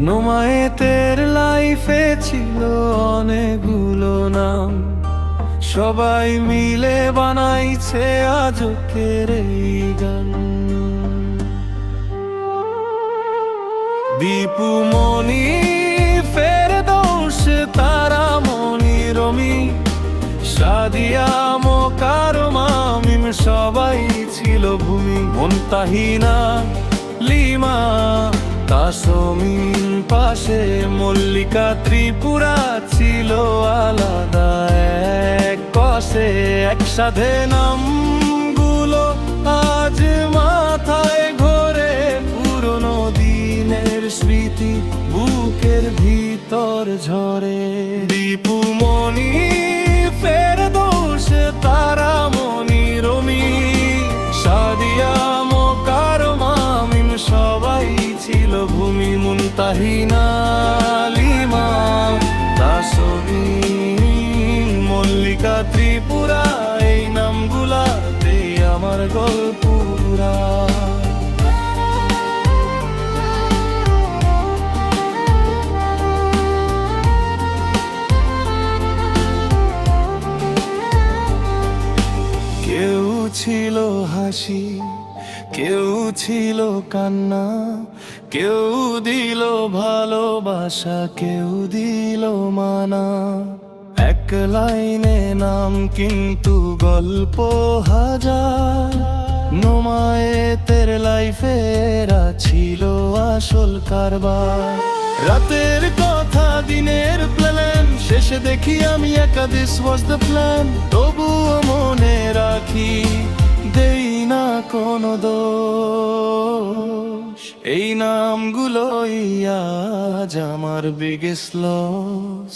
নোমায়েতের লাইফে ছিল অনেকগুলো নাম, সবাই মিলে বানাইছে আজকের এই গান। দীপু মনি, ফেরদৌস, তারা মনি, রমি, সাদিয়া, মোকারমা, মিম, সবাই ছিল ভূমি। মুনতাহিনা, লিমা, তাসমিন পাশে, মল্লিকা, ত্রিপুরা ছিল আলাদা এক কষে। একসাথে নামগুলো আজ মাথায় ঘোরে, পুরনো দিনের স্মৃতি বুকের ভিতর ঝরে। দীপু মনি, ফেরদৌস, তারা মনি, রমি, সাদিয়া, মোকারমা, মিম, সবাই ছিল ভূমি। মুনতাহিনা, লিমা, তাসমিন, মল্লিকা, ত্রিপুরা, এই নামগুলাতে আমার গল্প পুরা। কেউ ছিল হাসি, কেউ ছিল কান্না, কেউ দিল ভালোবাসা, কেউ দিল মানা। এক লাইনে নাম কিন্তু গল্প হাজার, নোমায়েতের লাইফে এরা ছিল আসল কারবার। রাতের কথা দিনের প্ল্যান, শেষে দেখি আমি একা, দিস ওয়াজ দ্য প্ল্যান। তবুও মনে রাখি, দেই না কোনো দোষ, এই নামগুলোই আজ আমার বিগেস্ট লস।